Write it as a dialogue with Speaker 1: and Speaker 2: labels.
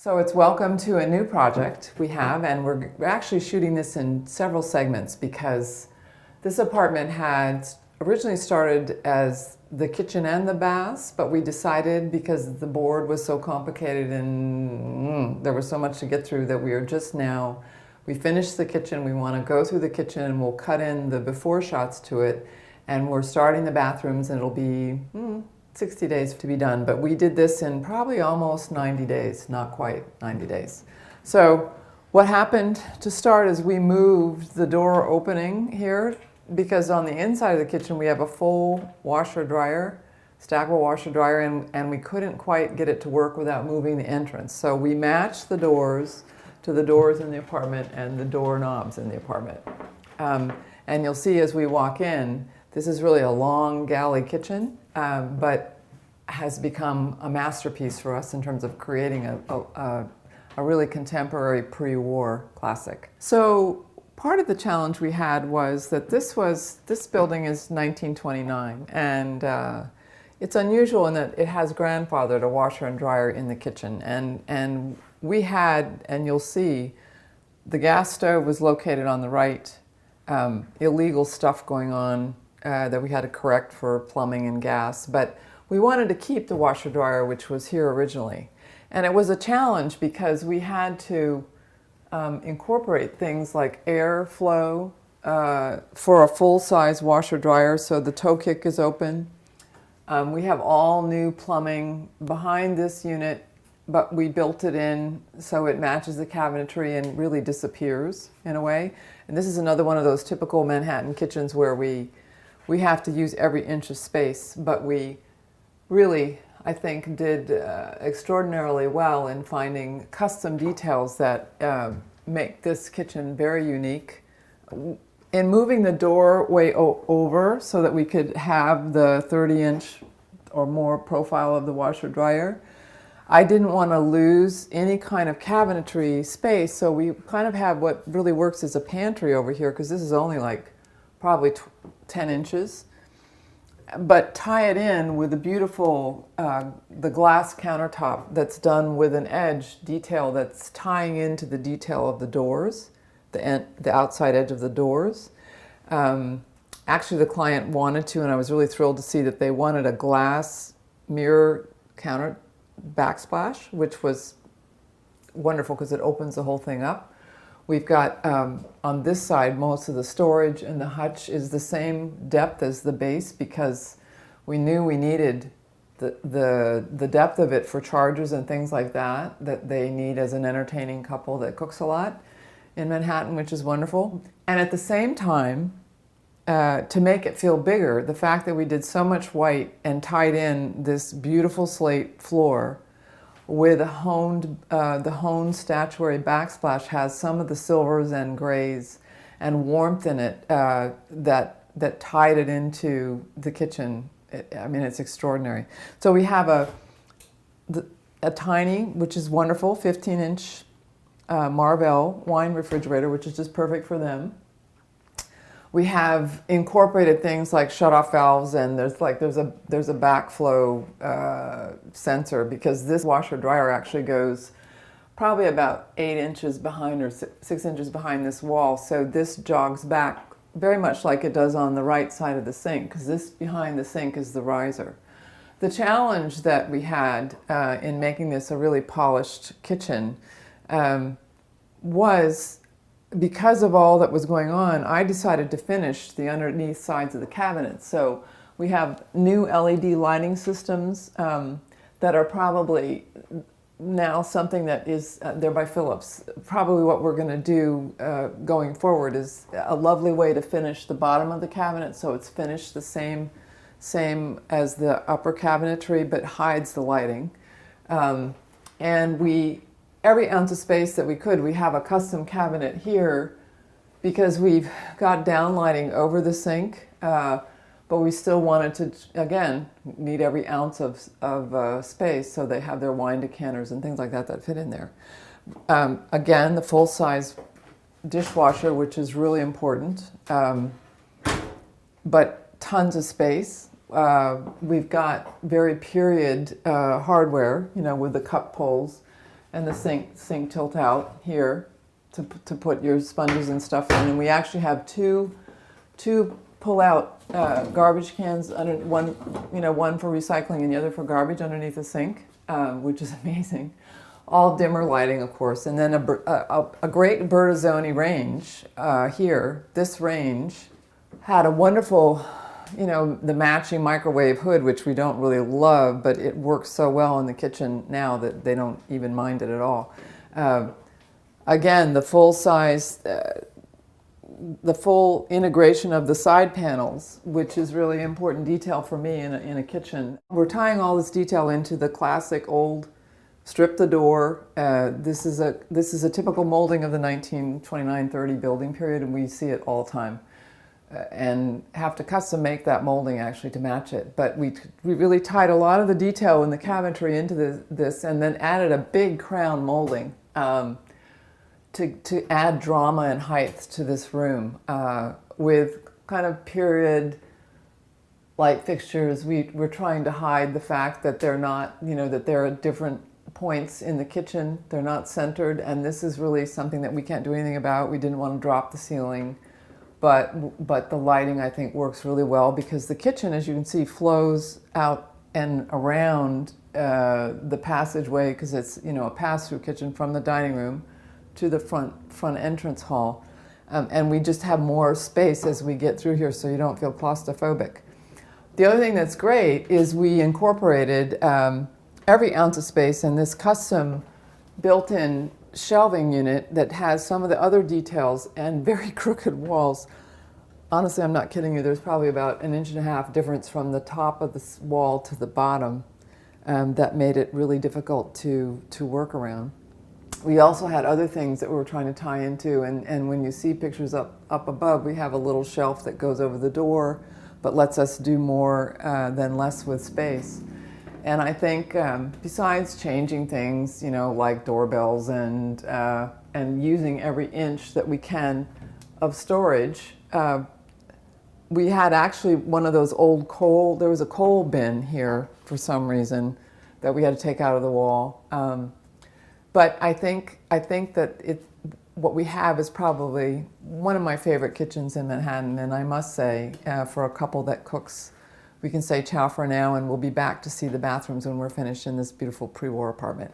Speaker 1: So it's welcome to a new project we have, and we're actually shooting this in several segments because this apartment had originally started as the kitchen and the baths, but we decided because the board was so complicated and there was so much to get through that we finished the kitchen, we want to go through the kitchen and we'll cut in the before shots to it, and we're starting the bathrooms and it'll be 60 days to be done, but we did this in probably almost 90 days, not quite 90 days. So what happened to start is we moved the door opening here because on the inside of the kitchen we have a full washer dryer, stackable washer dryer, and we couldn't quite get it to work without moving the entrance. So we matched the doors to the doors in the apartment and the doorknobs in the apartment. And you'll see as we walk in, this is really a long galley kitchen, but has become a masterpiece for us in terms of creating a really contemporary pre-war classic. So part of the challenge we had was that this building is 1929, and it's unusual in that it has grandfathered a washer and dryer in the kitchen, and we had, and you'll see, the gas stove was located on the right, illegal stuff going on that we had to correct for plumbing and gas, but we wanted to keep the washer dryer, which was here originally. And it was a challenge because we had to incorporate things like airflow for a full-size washer dryer, so the toe kick is open. We have all new plumbing behind this unit, but we built it in so it matches the cabinetry and really disappears in a way. And this is another one of those typical Manhattan kitchens where we have to use every inch of space, but we really, I think, did extraordinarily well in finding custom details that make this kitchen very unique. In moving the doorway over so that we could have the 30-inch or more profile of the washer dryer, I didn't want to lose any kind of cabinetry space, so we kind of have what really works as a pantry over here, because this is only like probably 10 inches. But tie it in with a beautiful, the glass countertop that's done with an edge detail that's tying into the detail of the doors, the outside edge of the doors. Actually, the client wanted to, and I was really thrilled to see that they wanted a glass mirror counter backsplash, which was wonderful because it opens the whole thing up. We've got on this side, most of the storage, and the hutch is the same depth as the base because we knew we needed the depth of it for chargers and things like that they need as an entertaining couple that cooks a lot in Manhattan, which is wonderful. And at the same time, to make it feel bigger, the fact that we did so much white and tied in this beautiful slate floor with the honed statuary backsplash has some of the silvers and grays and warmth in it that tied it into the kitchen. I mean, it's extraordinary. So we have a tiny, which is wonderful, 15-inch Marvell wine refrigerator, which is just perfect for them. We have incorporated things like shut-off valves, and there's a backflow sensor because this washer dryer actually goes probably about 8 inches behind or 6 inches behind this wall. So this jogs back very much like it does on the right side of the sink, because this behind the sink is the riser. The challenge that we had in making this a really polished kitchen was, because of all that was going on, I decided to finish the underneath sides of the cabinets. So we have new LED lighting systems that are probably now something that is, they're by Philips. Probably what we're going to do going forward is a lovely way to finish the bottom of the cabinet so it's finished the same as the upper cabinetry but hides the lighting. And every ounce of space that we could, we have a custom cabinet here because we've got downlighting over the sink, but we still wanted to, again, need every ounce of space, so they have their wine decanters and things like that fit in there. Again, the full-size dishwasher, which is really important, but tons of space. We've got very period hardware, with the cup pulls and the sink tilt out here to put your sponges and stuff in. And we actually have two pull-out garbage cans, one for recycling and the other for garbage underneath the sink, which is amazing. All dimmer lighting, of course, and then a great Bertazzoni range here. This range had a wonderful, the matching microwave hood, which we don't really love, but it works so well in the kitchen now that they don't even mind it at all. Again, the full size, the full integration of the side panels, which is really important detail for me in a kitchen. We're tying all this detail into the classic old strip the door. This is a typical molding of the 1929-30 building period, and we see it all the time. And have to custom make that molding actually to match it. But we really tied a lot of the detail in the cabinetry into this, and then added a big crown molding to add drama and height to this room with kind of period light fixtures. We're trying to hide the fact that they're not, that they're at different points in the kitchen. They're not centered, and this is really something that we can't do anything about. We didn't want to drop the ceiling. But the lighting, I think, works really well because the kitchen, as you can see, flows out and around the passageway, because it's a pass-through kitchen from the dining room to the front entrance hall, and we just have more space as we get through here, so you don't feel claustrophobic. The other thing that's great is we incorporated every ounce of space in this custom built-in shelving unit that has some of the other details and very crooked walls. Honestly, I'm not kidding you, there's probably about 1.5 inches difference from the top of this wall to the bottom that made it really difficult to work around. We also had other things that we were trying to tie into, and when you see pictures up above, we have a little shelf that goes over the door but lets us do more than less with space. And I think besides changing things, like doorbells and using every inch that we can of storage, we had actually one of those old coal, there was a coal bin here for some reason that we had to take out of the wall. But I think that what we have is probably one of my favorite kitchens in Manhattan, and I must say, for a couple that cooks, we can say ciao for now, and we'll be back to see the bathrooms when we're finished in this beautiful pre-war apartment.